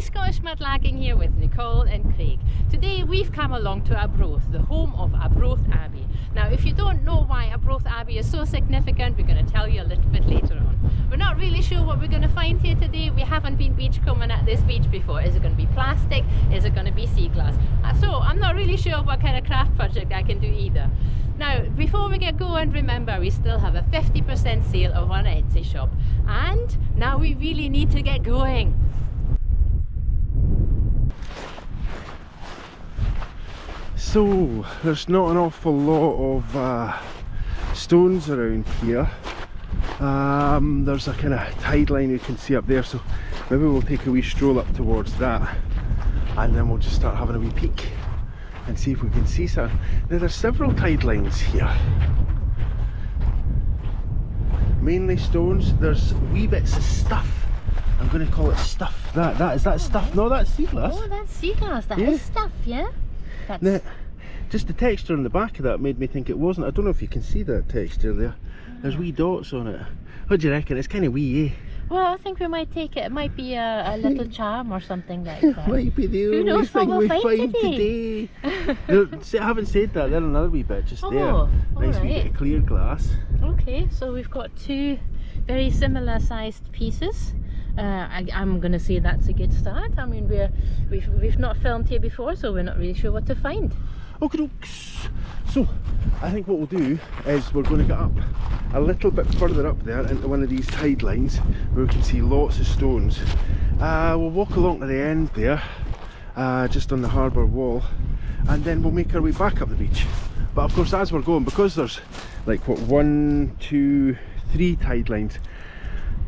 Hi, Scottish Mudlarking here with Nicole and Craig. Today we've come along to Arbroath, the home of Arbroath Abbey. Now if you don't know why Arbroath Abbey is so significant, we're going to tell you a little bit later on. We're not really sure what we're going to find here today. We haven't been beachcombing at this beach before. Is it going to be plastic? Is it going to be sea glass? So I'm not really sure what kind of craft project I can do either. Now, before we get going, remember we still have a 50% sale of our Etsy shop. And now we really need to get going. So, there's not an awful lot of stones around here. There's a kind of tide line you can see up there, so maybe we'll take a wee stroll up towards that and then we'll just start having a wee peek and see if we can see something. Now there's several tide lines here, mainly stones. There's wee bits of stuff. I'm going to call it stuff. Is that stuff? No, that's sea glass. Oh, that's sea glass. That is stuff, yeah? That's... Now, just the texture on the back of that made me think it wasn't. I don't know if you can see that texture there. There's wee dots on it. What do you reckon? It's kind of wee, eh? Well, I think we might take it. It might be a little charm or something like that. Might be the only thing we find today. No, I haven't said that. There's another wee bit just there. Nice wee bit of clear glass. Okay, so we've got two very similar sized pieces. I'm going to say that's a good start. I mean, we've not filmed here before, so we're not really sure what to find. Okay, dokes. So I think what we'll do is we're going to get up a little bit further up there into one of these tide lines where we can see lots of stones. We'll walk along to the end there, just on the harbour wall, and then we'll make our way back up the beach. But of course, as we're going, because there's like what, 1, 2, 3 tide lines,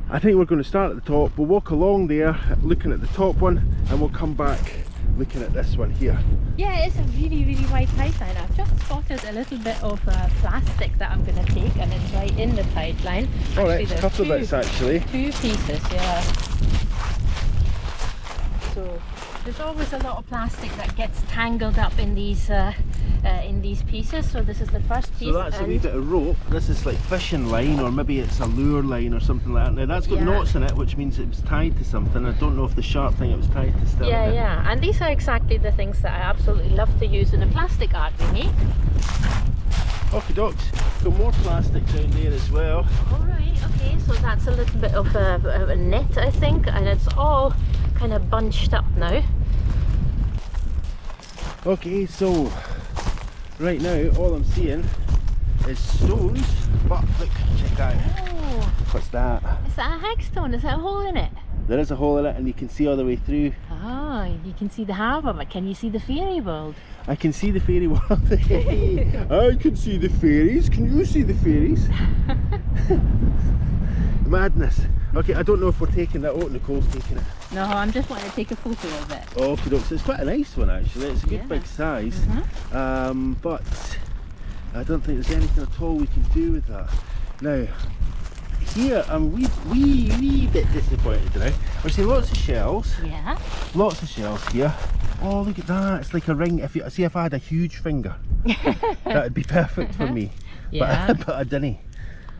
I think we're going to start at the top. We'll walk along there looking at the top one, and we'll come back looking at this one here. Yeah, it's a really wide tide line. I've just spotted a little bit of plastic that I'm going to take, and it's right in the tide line. Alright, a couple of bits actually. 2 pieces, yeah. So there's always a lot of plastic that gets tangled up in these pieces. So this is the first piece. So that's a wee bit of rope. This is like fishing line, or maybe it's a lure line or something like that. Now that's got knots in it, which means it was tied to something. I don't know if the sharp thing it was tied to still. Yeah. And these are exactly the things that I absolutely love to use in the plastic art we make. Okay, dokes. Got more plastic down there as well. Alright, okay, so that's a little bit of a net, I think, and it's all kind of bunched up now. Okay, so right now all I'm seeing is stones, but look, check that out. Oh, what's that? Is that a hagstone? Is that a hole in it? There is a hole in it, and you can see all the way through. Ah, you can see the harbour, but can you see the fairy world? I can see the fairy world. I can see the fairies. Can you see the fairies? Madness. Okay, I don't know if we're taking that. Oh, Nicole's taking it. No, I'm just wanting to take a photo of it. Okay, so it's quite a nice one actually. It's a good big size. But I don't think there's anything at all we can do with that. Now, here I'm wee bit disappointed now. I see lots of shells. Yeah. Lots of shells here. Oh, look at that! It's like a ring. If I had a huge finger, that would be perfect for me. Yeah. But I didn't.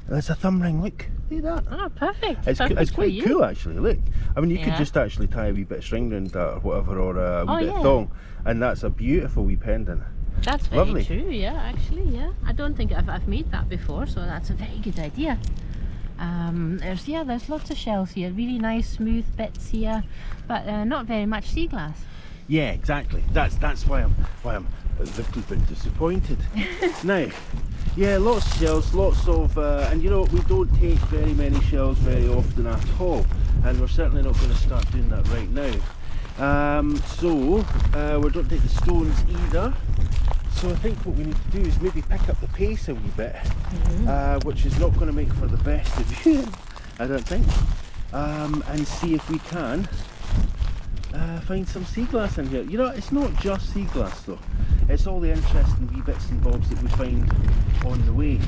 There's a thumb ring. Look at that. Oh, perfect. It's quite cool actually. Look, I mean, you could just actually tie a wee bit of string around that or whatever, or a wee bit of thong, and that's a beautiful wee pendant. That's very lovely. True. Yeah, actually, yeah. I don't think I've made that before, so that's a very good idea. There's lots of shells here, really nice smooth bits here, but not very much sea glass. Yeah, exactly. That's why I'm a little bit disappointed. Now, yeah, lots of shells, lots of, and you know, we don't take very many shells very often at all, and we're certainly not going to start doing that right now. We don't take the stones either. So I think what we need to do is maybe pick up the pace a wee bit, which is not going to make for the best of you, I don't think, and see if we can find some sea glass in here. You know, it's not just sea glass though, it's all the interesting wee bits and bobs that we find on the way.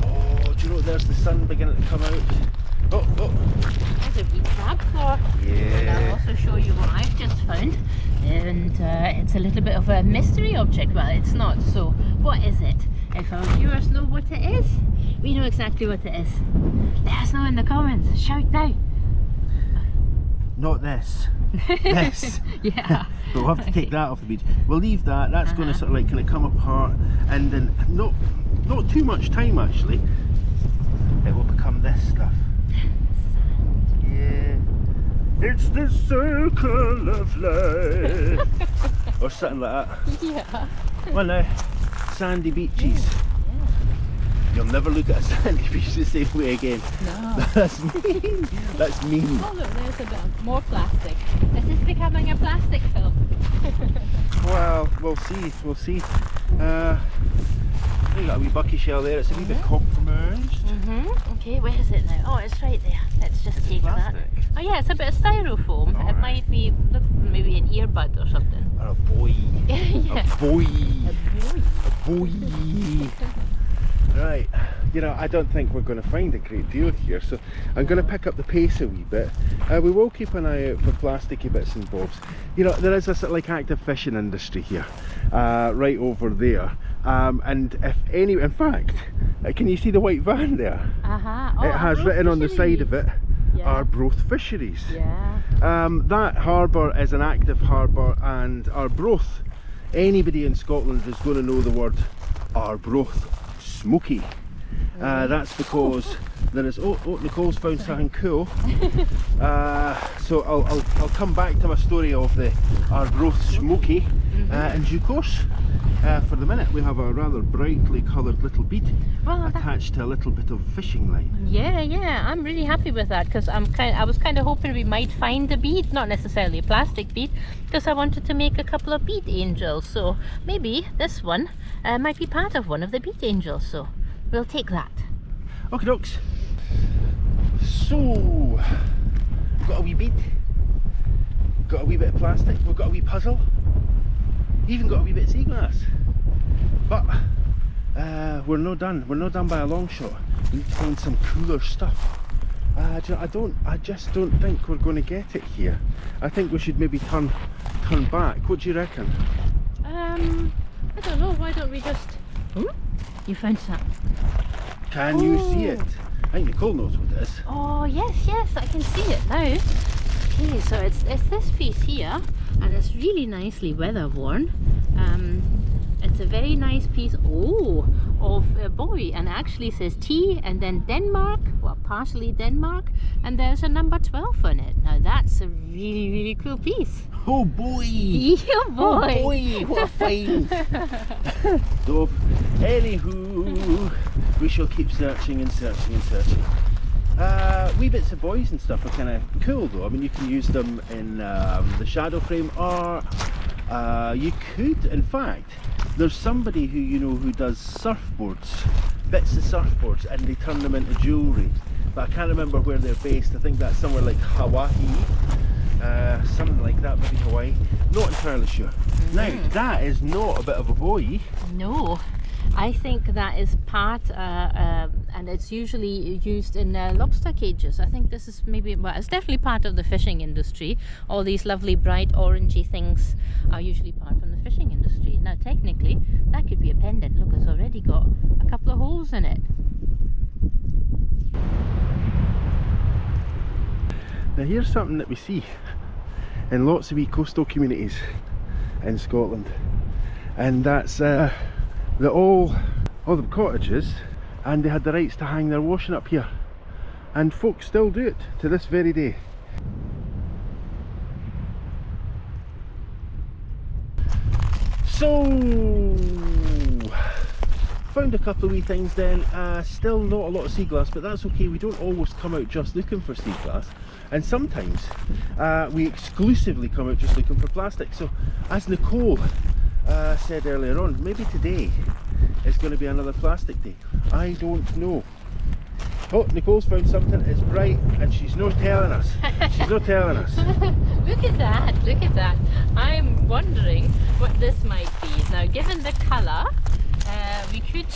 Oh, do you know, there's the sun beginning to come out. Oh, there's a wee crab claw. Yeah. And I'll also show you what I've just found, and it's a little bit of a mystery object. Well, it's not, so what is it? If our viewers know what it is, we know exactly what it is. Let us know in the comments. Shout now. not this. This. Yeah. But we'll have to take that off the beach. We'll leave that. That's going to sort of like kind of come apart, and then not too much time actually. It will become this stuff. Yeah. It's the circle of life. Or something like that. Yeah. Well now, sandy beaches. You'll never look at a sandy beach the same way again. No. That's mean. That's mean. Oh look, there's a bit more plastic. Is this becoming a plastic film? Well, we'll see. We'll see. You got a wee bucky shell there. It's a wee bit compromised. Okay, where is it now? Oh, it's right there. Let's just take that. Oh yeah, it's a bit of styrofoam. All it right. might be maybe an earbud or something. Or a boy. Yeah. A boy. A boy. A boy. Right. You know, I don't think we're going to find a great deal here, so I'm going to pick up the pace a wee bit. We will keep an eye out for plasticky bits and bobs. You know, there is a sort of like active fishing industry here, right over there. And if any, in fact, can you see the white van there? Oh, It has Arbroath written on the side of it, Yeah. Arbroath Fisheries. Yeah. That harbour is an active harbour, and Arbroath, anybody in Scotland is going to know the word Arbroath smoky. That's because there is, oh Nicole's found something cool. So I'll come back to my story of the Arbroath smoky in due course. For the minute we have a rather brightly coloured little bead attached to a little bit of fishing line. Yeah, I'm really happy with that, because I was kind of hoping we might find a bead, not necessarily a plastic bead, because I wanted to make a couple of bead angels. So maybe this one might be part of one of the bead angels. So we'll take that. Okay, dokes. So, got a wee bead, got a wee bit of plastic, we've got a wee puzzle, even got a wee bit of sea glass. But we're not done. We're not done by a long shot. We need to find some cooler stuff. I just don't think we're going to get it here. I think we should maybe turn back. What do you reckon? I don't know. Why don't we just? You found some. Can you see it? I think Nicole knows what it is. Oh yes, I can see it now. Okay, so it's this piece here, and it's really nicely weather worn. It's a very nice piece of a buoy, and it actually says T and then Denmark, well partially Denmark, and there's a number 12 on it. Now that's a really cool piece. Oh boy! Yeah, boy! Oh boy, what a find! So, anywho, we shall keep searching and searching and searching. Wee bits of buoys and stuff are kind of cool though. I mean, you can use them in the shadow frame, or you could, in fact, there's somebody who you know who does surfboards, bits of surfboards, and they turn them into jewellery. But I can't remember where they're based. I think that's somewhere like Hawaii, something like that, maybe Hawaii. Not entirely sure. Now, that is not a bit of a buoy. No, I think that is part, and it's usually used in lobster cages. I think this is maybe, well, it's definitely part of the fishing industry. All these lovely bright orangey things are usually part from the fishing industry. Now technically that could be a pendant. Look, it's already got a couple of holes in it. Now here's something that we see in lots of wee coastal communities in Scotland, and that's all the cottages, and they had the rights to hang their washing up here, and folks still do it to this very day. So found a couple of wee things then. Still not a lot of sea glass, but that's okay. We don't always come out just looking for sea glass, and sometimes we exclusively come out just looking for plastic. So as Nicole said earlier on, maybe today is going to be another plastic day. I don't know. Oh, Nicole's found something. It's bright, and she's not telling us. She's not telling us. Look at that, look at that. I'm wondering what this might be. Now, given the colour, we could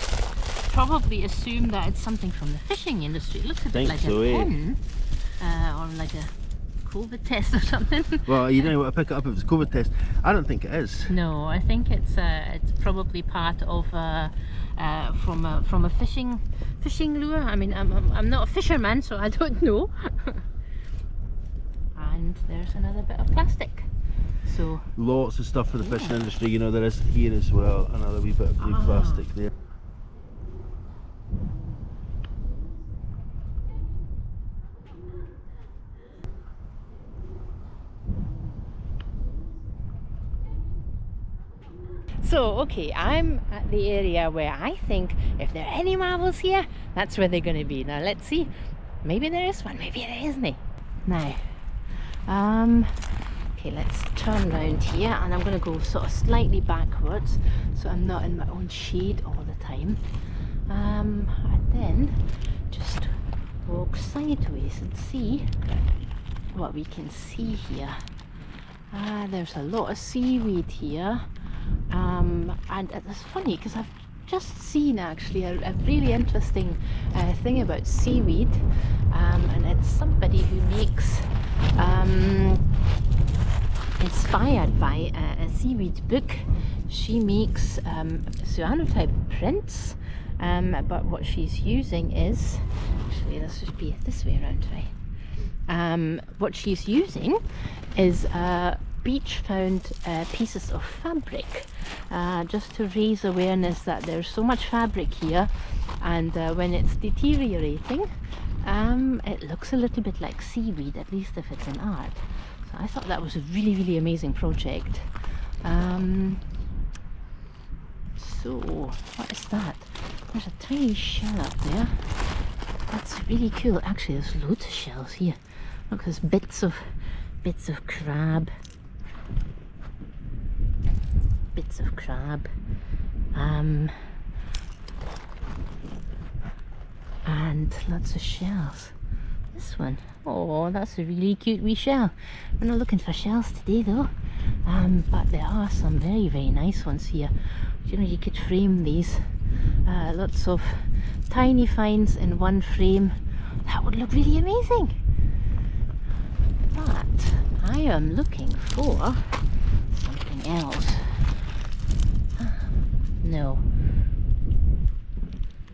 probably assume that it's something from the fishing industry. It looks a bit like a pen, or like a COVID test or something. Well, you know what, I pick it up if it's COVID test. I don't think it is. No, I think it's probably part of from a fishing lure. I mean, I'm not a fisherman, so I don't know. And and there's another bit of plastic. So lots of stuff for the fishing industry, you know, there is here as well, another wee bit of blue plastic there. So, okay, I'm at the area where I think if there are any marbles here, that's where they're going to be. Now, let's see. Maybe there is one, maybe there isn't. Now, okay, let's turn around here, and I'm going to go sort of slightly backwards so I'm not in my own shade all the time. And then just walk sideways and see what we can see here. There's a lot of seaweed here. And it's funny because I've just seen actually a really interesting thing about seaweed, and it's somebody who makes, inspired by a seaweed book. She makes cyanotype prints, but what she's using is, actually let's just be this way around, right? What she's using is beach found pieces of fabric, just to raise awareness that there's so much fabric here, and when it's deteriorating, it looks a little bit like seaweed, at least if it's in art. So I thought that was a really, really amazing project. So what is that? There's a tiny shell up there. That's really cool. Actually, there's loads of shells here. Look, there's bits of crab. Bits of crab, and lots of shells. This one, oh, that's a really cute wee shell. We're not looking for shells today though, but there are some very, very nice ones here. You know, you could frame these, lots of tiny finds in one frame. That would look really amazing. But I am looking for something else. No,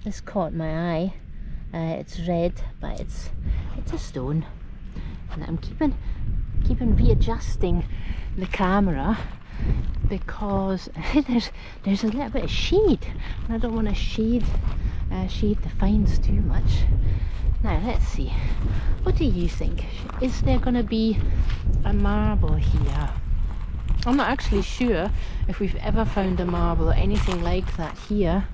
this caught my eye. It's red, but it's a stone, and I'm keeping readjusting the camera because there's a little bit of shade, and I don't want to shade the finds too much. Now let's see. What do you think? Is there going to be a marble here? I'm not actually sure if we've ever found a marble or anything like that here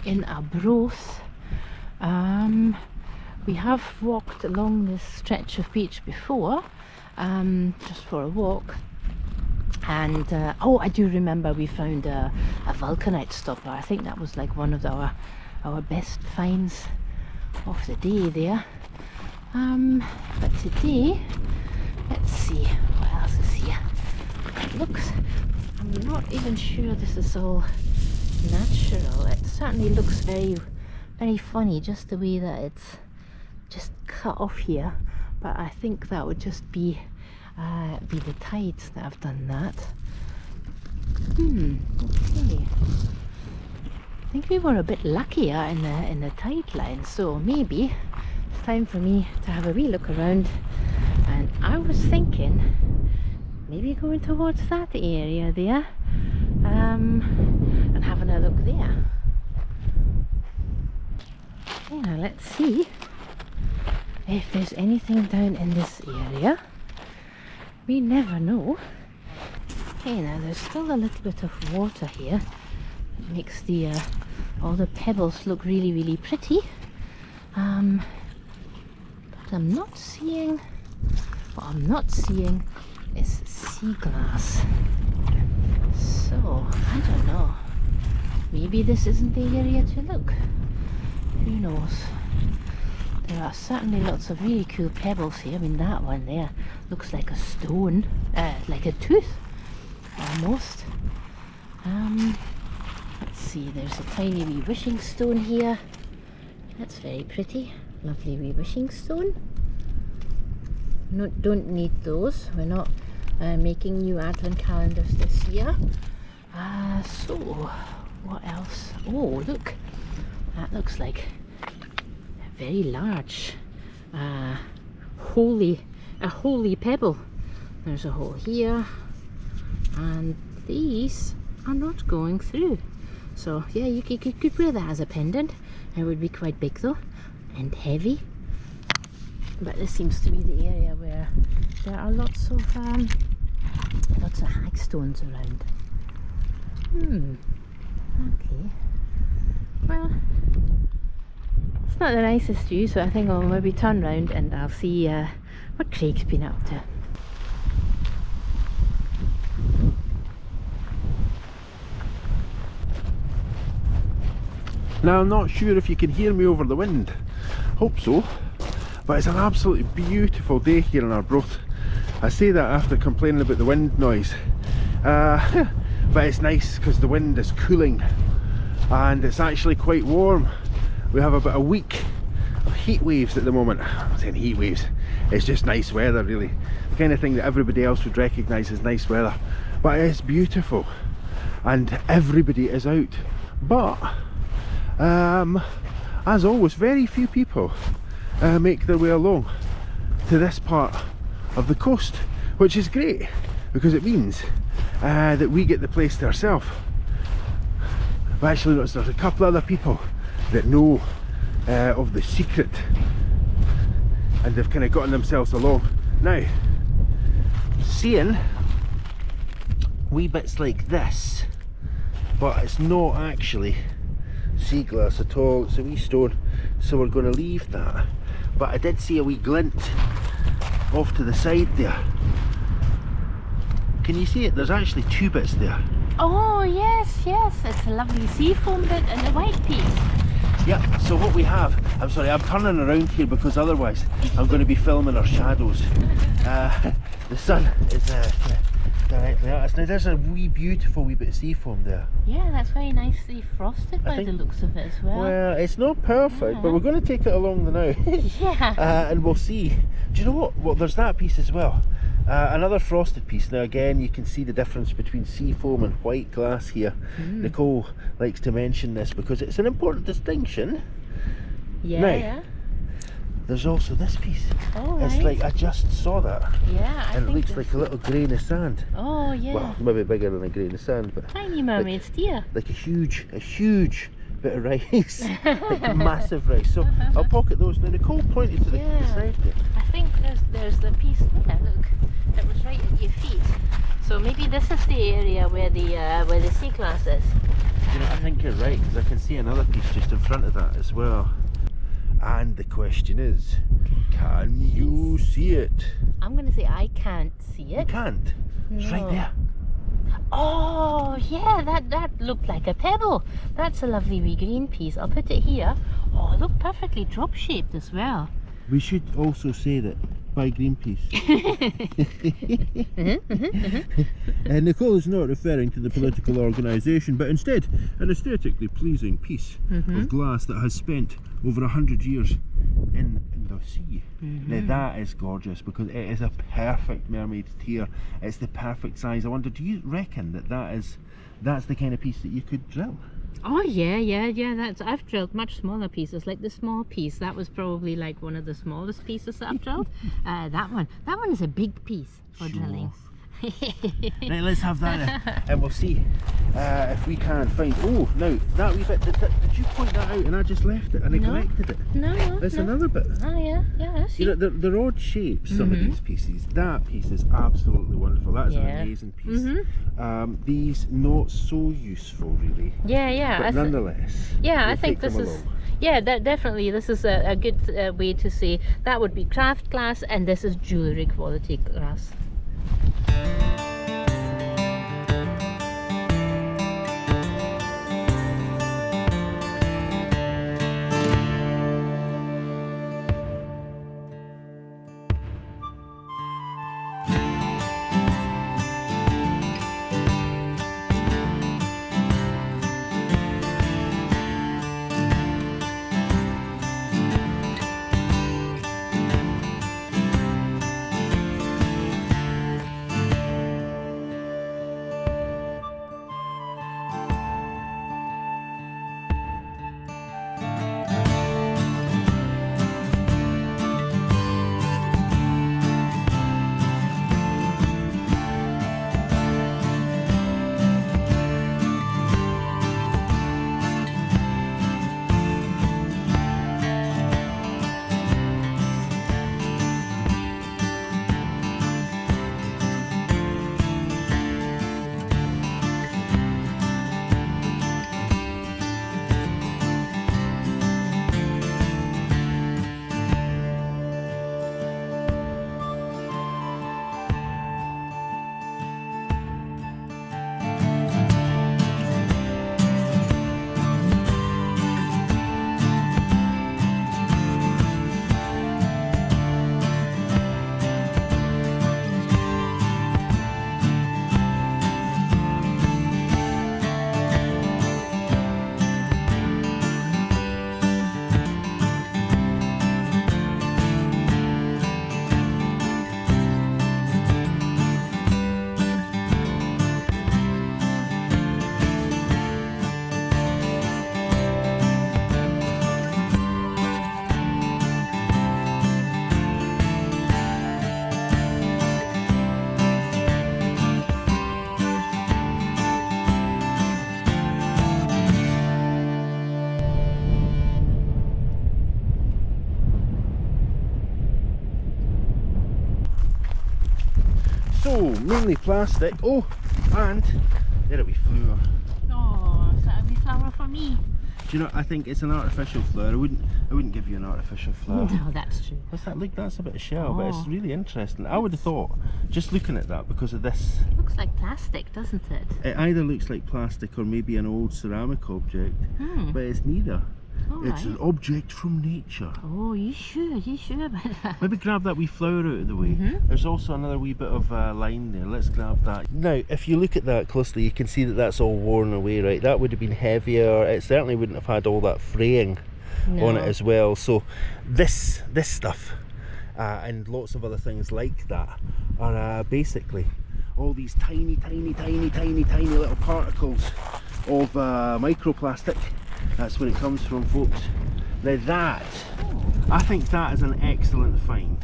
in Arbroath. We have walked along this stretch of beach before, just for a walk, and oh, I do remember we found a vulcanite stopper. I think that was like one of our best finds of the day there. But today, let's see what else is here. It looks, I'm not even sure this is all natural. It certainly looks very, very funny, just the way that it's just cut off here, but I think that would just be the tides that have done that. Okay. I think we were a bit luckier in the tide line, so maybe it's time for me to have a wee look around. And I was thinking maybe going towards that area there, and having a look there. Okay, now let's see if there's anything down in this area. We never know. Okay, now there's still a little bit of water here. It makes the all the pebbles look really, really pretty. But I'm not seeing, what I'm not seeing is sea glass. So I don't know. Maybe this isn't the area to look. Who knows? There are certainly lots of really cool pebbles here. I mean, that one there looks like a stone, like a tooth, almost. Let's see, there's a tiny wee wishing stone here. That's very pretty. Lovely wee wishing stone. No, don't need those. We're not making new advent calendars this year. So, what else? Oh, look. That looks like a very large holy a holy pebble. There's a hole here, and these are not going through. So yeah, you could wear that as a pendant. It would be quite big though, and heavy. But this seems to be the area where there are lots of hagstones around. Okay. Well, it's not the nicest view, so I think I'll maybe turn round and I'll see what Craig's been up to. Now I'm not sure if you can hear me over the wind. Hope so. But it's an absolutely beautiful day here in Arbroath. I say that after complaining about the wind noise. But it's nice because the wind is cooling and it's actually quite warm. We have about a week of heat waves at the moment. I'm saying heat waves, it's just nice weather really. The kind of thing that everybody else would recognise as nice weather. But it's beautiful and everybody is out. But as always, very few people make their way along to this part of the coast, which is great because it means that we get the place to ourselves. But actually there's a couple other people that know of the secret and they've kind of gotten themselves along. Now, seeing wee bits like this, but it's not actually sea glass at all, it's a wee stone, so we're going to leave that. But I did see a wee glint off to the side there. Can you see it? There's actually two bits there. Oh yes, yes, it's a lovely seafoam bit and a white piece. Yeah, so what we have, I'm sorry, I'm turning around here because otherwise I'm going to be filming our shadows. The sun is directly at us. Now there's a beautiful wee bit of seafoam there. Yeah, that's very nicely frosted by the looks of it as well. Well, it's not perfect, but we're going to take it along the now. Yeah. And we'll see. Do you know what? Well, there's that piece as well. Another frosted piece. Now again, you can see the difference between seafoam and white glass here. Nicole likes to mention this because it's an important distinction. Yeah, now, yeah. There's also this piece. Oh, it's right. like, I just saw that. Yeah, and it looks like a little grain of sand. Oh, yeah. Well, maybe bigger than a grain of sand, but tiny mermaid's dear. like a huge bit of rice. Like massive rice. So I'll pocket those. Now Nicole pointed to the side there. I think there's the piece there, look, that was right at your feet. So maybe this is the area where the sea glass is. You know, I think you're right, because I can see another piece just in front of that as well. And the question is, can you see it? I'm going to say I can't see it. You can't? No. It's right there. Oh, yeah, that looked like a pebble. That's a lovely wee green piece. I'll put it here. Oh, look, perfectly drop shaped as well. We should also say that by Greenpeace. Nicole is not referring to the political organisation, but instead an aesthetically pleasing piece of glass that has spent over 100 years in the sea. Now that is gorgeous because it is a perfect mermaid tear. It's the perfect size. I wonder, do you reckon that's the kind of piece that you could drill? Oh yeah. I've drilled much smaller pieces. Like the small piece, that was probably like one of the smallest pieces that I've drilled. That one is a big piece for drilling. Right, let's have that and we'll see if we can find. Oh, now that wee bit, did you point that out and I just left it and neglected it? No. There's another bit. Oh yeah, I see. You know, they're odd shapes, some of these pieces. That piece is absolutely wonderful. That's an amazing piece. These not so useful really. Yeah. But nonetheless. Yeah, I think this is. Yeah, definitely. This is a good way to say that would be craft glass, and this is jewellery quality glass. So, mainly plastic. Oh, and there a wee flower. Oh, is that a wee flower for me? Do you know, I think it's an artificial flower. I wouldn't give you an artificial flower. No, that's true. What's that? Look, that's a bit of shell, but it's Oh. really interesting. I would have thought, just looking at that, because of this, Looks like plastic, doesn't it? it either looks like plastic or maybe an old ceramic object, Hmm. but it's neither. All It's an right. object from nature. Oh, you sure about that? Maybe grab that wee flower out of the way. Mhm. There's also another wee bit of line there. Let's grab that. Now, if you look at that closely, you can see that that's all worn away, right? That would have been heavier. It certainly wouldn't have had all that fraying on it as well. So this stuff and lots of other things like that are basically all these tiny little particles of microplastic. That's where it comes from, folks. Now that, I think that is an excellent find.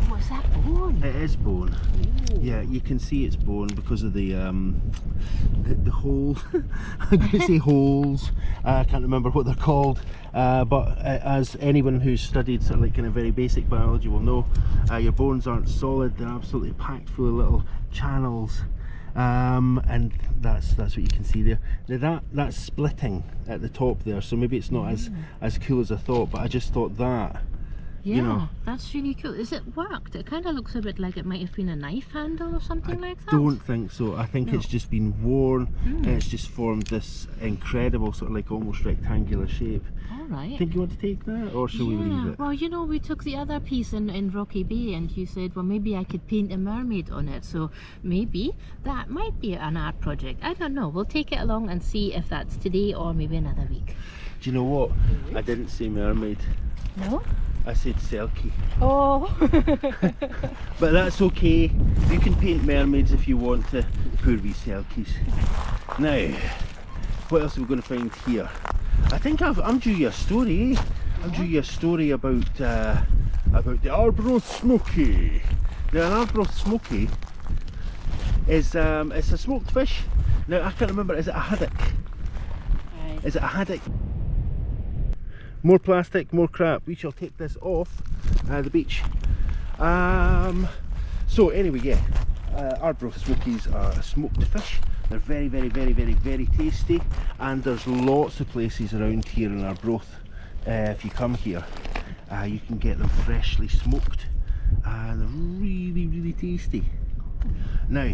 Oh, is that bone? It is bone. Ooh. Yeah, you can see it's bone because of the hole. I'm going to say holes. I can't remember what they're called. But as anyone who's studied sort of like kind of very basic biology will know, your bones aren't solid. They're absolutely packed full of little channels. And that's what you can see there. Now that's splitting at the top there, so maybe it's not as cool as I thought, but I just thought that, Yeah, you know. that's really cool. Is it worked? It kind of looks a bit like it might have been a knife handle or something like that. Don't think so. I think No. it's just been worn and it's just formed this incredible sort of like almost rectangular shape. All right. Think you want to take that, or shall we leave it? Well, you know, we took the other piece in Rocky Bay and you said, well, maybe I could paint a mermaid on it. So maybe that might be an art project. I don't know. We'll take it along and see if that's today or maybe another week. Do you know what? I didn't say mermaid. No? I said selkie. Oh. But that's okay. You can paint mermaids if you want to. Poor wee selkies. Now, what else are we going to find here? I think I'm due you a story, eh? I'm due you a story about the Arbroath Smoky. Now, an Arbroath Smoky is it's a smoked fish. Now, I can't remember, is it a haddock? Right. Is it a haddock? More plastic, more crap. We shall take this off the beach. So anyway, yeah, Arbroath Smokies are a smoked fish. They're very tasty, and there's lots of places around here in Arbroath. If you come here, you can get them freshly smoked, and they're really tasty. Now,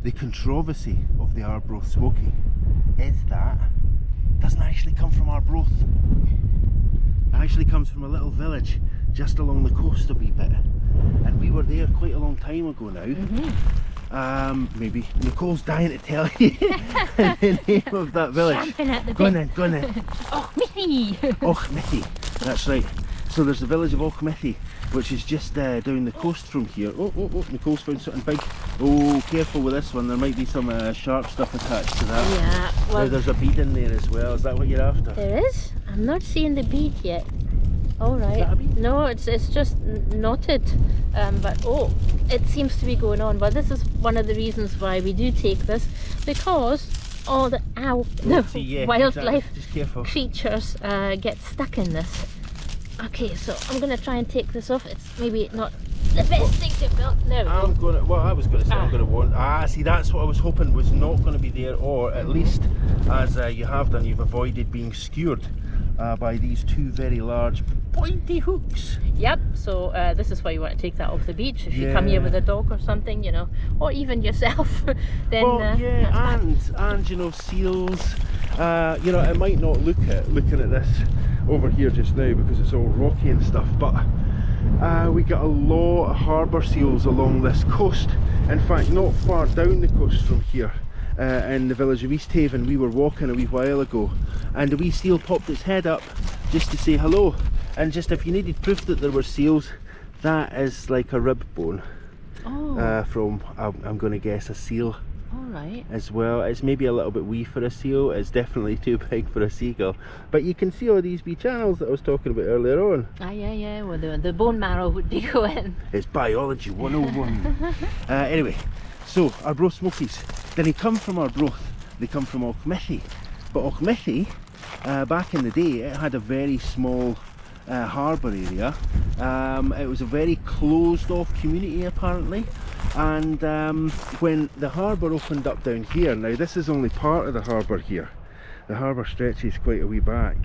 the controversy of the Arbroath Smoky is that it doesn't actually come from Arbroath. It actually comes from a little village just along the coast a wee bit, and we were there quite a long time ago now. Maybe Nicole's dying to tell you the name of that village. Champing at the Go on bit. then, go on then. Oh, Mithy! Auchmithy, that's right. So there's the village of Auchmithy, which is just down the coast from here. Oh, Nicole's found something big. Oh, careful with this one, there might be some sharp stuff attached to that. Yeah, Now well, there's a bead in there as well, is that what you're after? there is. I'm not seeing the bead yet. All right. that a bead? No, it's just knotted. But oh, it seems to be going on. But this is one of the reasons why we do take this, because all the See, yeah, wildlife exactly. Just careful. creatures get stuck in this. Okay, so I'm gonna try and take this off. It's maybe not the best thing to build. There we I'm go. gonna, well, I was gonna say I'm gonna want, see, that's what I was hoping was not gonna be there, or at least, as you have done, you've avoided being skewered by these two very large pointy hooks. Yep, so this is why you want to take that off the beach. If you come here Yeah. with a dog or something, you know, or even yourself, then Well, yeah, that's fine. and you know, seals. You know, it might not looking at this over here just now because it's all rocky and stuff, but we got a lot of harbour seals along this coast. In fact, not far down the coast from here, in the village of East Haven, we were walking a wee while ago, and a wee seal popped its head up just to say hello. And just if you needed proof that there were seals, that is like a rib bone from, I'm going to guess, a seal. Alright. As well. It's maybe a little bit wee for a seal, it's definitely too big for a seagull, but you can see all these wee channels that I was talking about earlier on. Yeah, well the bone marrow would be going. It's biology 101. Anyway, so Arbroath Smokies, they come from Arbroath, they come from Auchmithy, but Auchmithy, back in the day, it had a very small harbour area. It was a very closed off community apparently, And when the harbour opened up down here, now this is only part of the harbour here, the harbour stretches quite a wee back.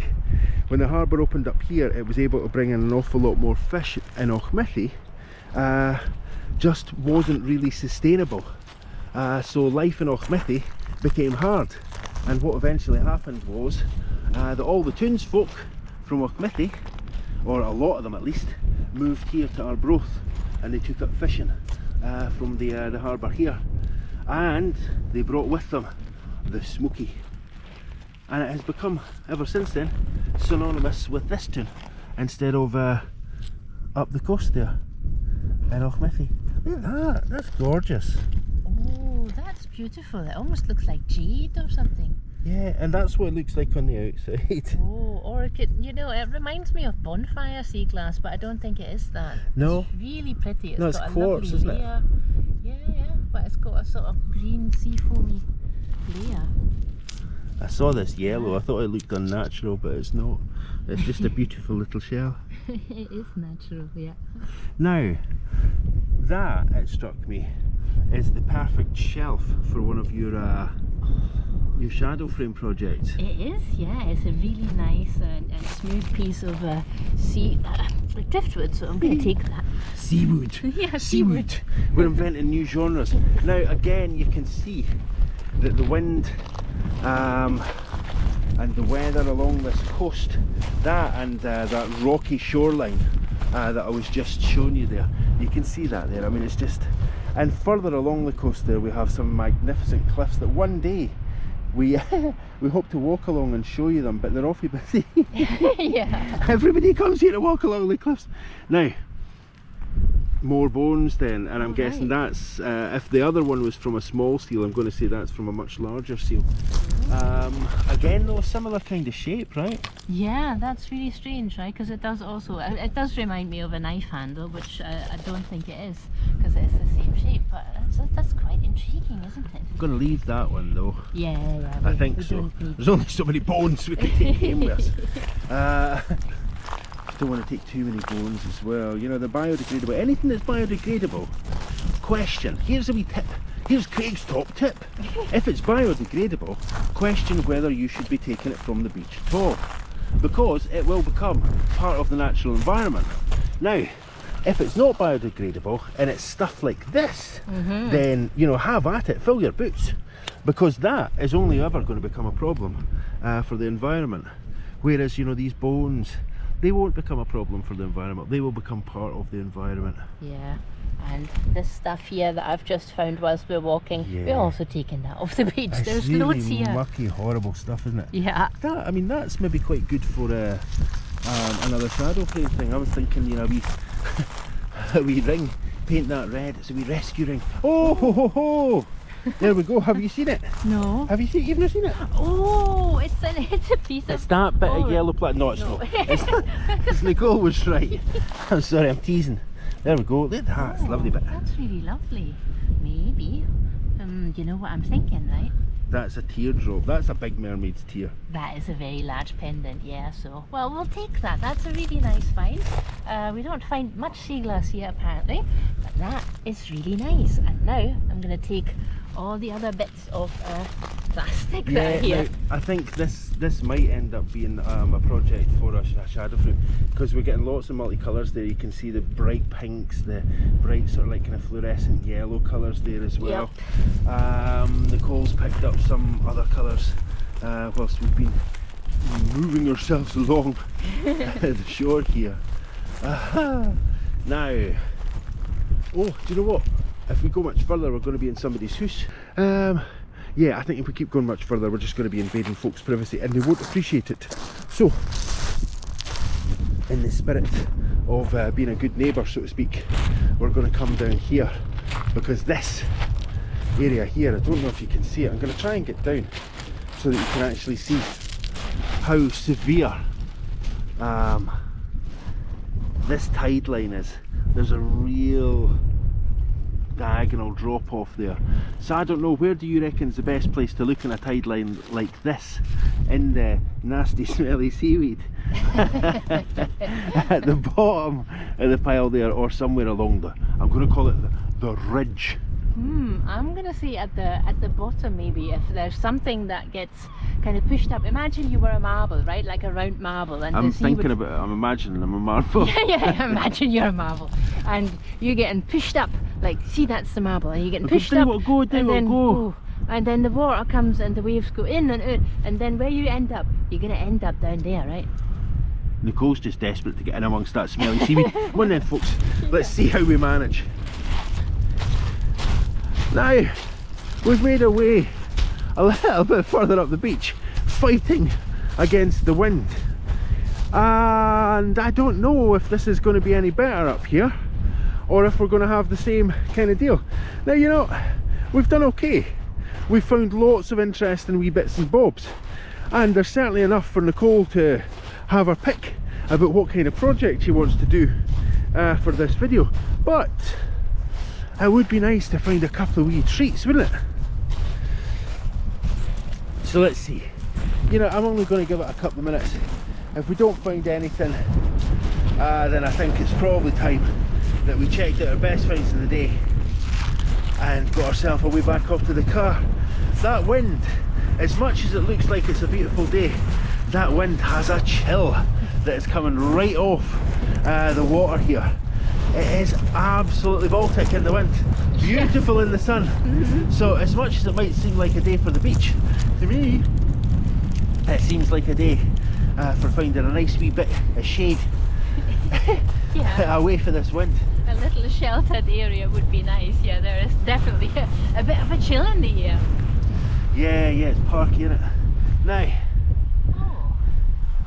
When the harbour opened up here, it was able to bring in an awful lot more fish in Auchmithi. Just wasn't really sustainable. So life in Auchmithi became hard, and what eventually happened was that all the townsfolk from Auchmithi, or a lot of them at least, moved here to Arbroath, and they took up fishing from the harbour here, and they brought with them the smoky, and it has become ever since then synonymous with this town instead of up the coast there in Auchmithi. Look at that, that's gorgeous. Oh, that's beautiful. It almost looks like jade or something. Yeah, and that's what it looks like on the outside. Oh, or it could, you know, it reminds me of bonfire sea glass, but I don't think it is that. No. It's really pretty. No, it's got a quartz, lovely isn't it? layer. Yeah, but it's got a sort of green sea foamy layer. I saw this yellow, I thought it looked unnatural, but it's not. It's just a beautiful little shell. It is natural, yeah. Now, that, it struck me, is the perfect shelf for one of your shadow frame projects. It is, yeah. It's a really nice and smooth piece of driftwood, so I'm going to take that. Seaweed. Yeah, Seaweed. We're inventing new genres. Now, again, you can see that the wind and the weather along this coast, that and that rocky shoreline that I was just showing you there, you can see that there. I mean, it's just, and further along the coast there we have some magnificent cliffs that one day we hope to walk along and show you them, but they're awfully busy. Yeah. Everybody comes here to walk along the cliffs. Now, more bones then, and I'm guessing that's, if the other one was from a small seal, I'm going to say that's from a much larger seal. Again though, similar kind of shape, right? Yeah, that's really strange, right? Because it does also, it does remind me of a knife handle, which I don't think it is, because it's the same shape, but that's quite intriguing, isn't it? I'm going to leave that one though. Yeah, I think so. There's only so many bones we could take home with us. Don't want to take too many bones as well. You know, they're biodegradable. Anything that's biodegradable. Question. Here's a wee tip. Here's Craig's top tip. If it's biodegradable, question whether you should be taking it from the beach at all, because it will become part of the natural environment. Now, if it's not biodegradable and it's stuff like this, then, you know, have at it. Fill your boots, because that is only ever going to become a problem for the environment. Whereas, you know, these bones, they won't become a problem for the environment. They will become part of the environment. Yeah, and this stuff here that I've just found whilst we're walking, we're also taking that off the beach. It's There's really loads here. mucky, horrible stuff, isn't it? Yeah. That, I mean, that's maybe quite good for another shadow frame thing. I was thinking, you know, a wee ring, paint that red. It's a wee rescue ring. Oh ho ho ho! There we go. Have you seen it? No. Have you seen it? You've not seen it? Oh, it's a piece of... It's that bit of yellow plastic. No, it's not. It's Nicole was right. I'm sorry, I'm teasing. There we go. Look at that. It's a lovely bit. That's really lovely. Maybe. You know what I'm thinking, right? That's a teardrop. That's a big mermaid's tear. That is a very large pendant, yeah, so... Well, we'll take that. That's a really nice find. We don't find much sea glass here, apparently, but that is really nice. And now I'm going to take all the other bits of plastic that are here. Now, I think this might end up being a project for a shadow frame, because we're getting lots of multicolours there. You can see the bright pinks, the bright sort of like kind of fluorescent yellow colours there as well. Yep. Nicole's picked up some other colours whilst we've been moving ourselves along the shore here. Now, oh, do you know what? If we go much further, we're going to be in somebody's house. Yeah, I think if we keep going much further, we're just going to be invading folks' privacy, and they won't appreciate it. So, in the spirit of being a good neighbour, so to speak, we're going to come down here, because this area here, I don't know if you can see it. I'm going to try and get down so that you can actually see how severe this tide line is. There's a real diagonal drop off there, so I don't know, where do you reckon is the best place to look in a tide line like this in the nasty smelly seaweed? At the bottom of the pile there, or somewhere along the, I'm going to call it the ridge. I'm gonna say at the bottom, maybe, if there's something that gets kind of pushed up. Imagine you were a marble, right? Like a round marble, and I'm the sea thinking about it. I'm imagining I'm a marble. yeah, imagine you're a marble and you're getting pushed up, like, see, that's the marble, and you're getting pushed up, and then the water comes and the waves go in and out, and then where you end up, you're gonna end up down there, right? Nicole's just desperate to get in amongst that smelly seaweed. Come on then, folks, let's see how we manage. Now, we've made our way a little bit further up the beach, fighting against the wind, and I don't know if this is going to be any better up here, or if we're going to have the same kind of deal. Now, you know, we've done okay. We've found lots of interesting wee bits and bobs, and there's certainly enough for Nicole to have her pick about what kind of project she wants to do for this video. But it would be nice to find a couple of wee treats, wouldn't it? So let's see. You know, I'm only going to give it a couple of minutes. If we don't find anything, then I think it's probably time that we checked out our best finds of the day and got ourselves a way back up to the car. That wind, as much as it looks like it's a beautiful day, that wind has a chill that is coming right off the water here. It is absolutely Baltic in the wind, beautiful in the sun. So as much as it might seem like a day for the beach, to me it seems like a day for finding a nice wee bit of shade away from this wind. A little sheltered area would be nice. Yeah, there is definitely a bit of a chill in the air. Yeah, it's parky, isn't it? Now,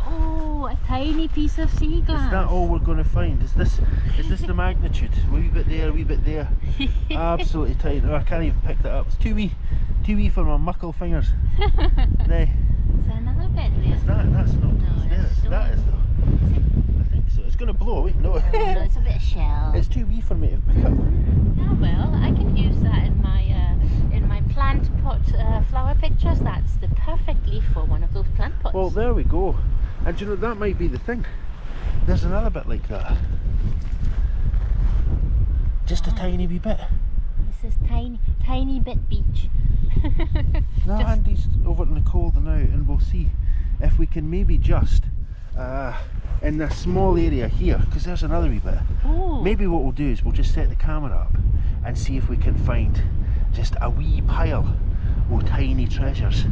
oh, a tiny piece of sea glass. Is that all we're going to find? Is this the magnitude? A wee bit there, a wee bit there. Absolutely tiny. Oh, I can't even pick that up. It's too wee for my muckle fingers. Now, is there another bit there? That's not. No, that is though. I think so. It's going to blow. Wait, no. No, it's a bit of shell. It's too wee for me to pick up. Oh well, I can use that in my plant pot flower pictures. That's the perfect leaf for one of those plant pots. Well, there we go. And you know, that might be the thing. There's another bit like that. Just a tiny wee bit. This is tiny bit beach. Now Andy's over to Nicole now, and we'll see if we can maybe just in this small area here, because there's another wee bit. Ooh. Maybe what we'll do is we'll just set the camera up and see if we can find just a wee pile of tiny treasures.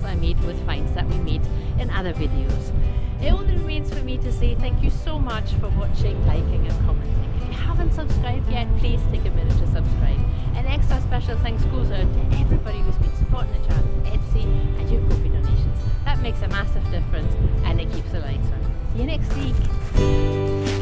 I made with finds that we made in other videos. It only remains for me to say thank you so much for watching, liking and commenting. If you haven't subscribed yet, please take a minute to subscribe. An extra special thanks goes out to everybody who's been supporting the channel, Etsy and your Ko-fi donations. That makes a massive difference and it keeps the lights on. See you next week.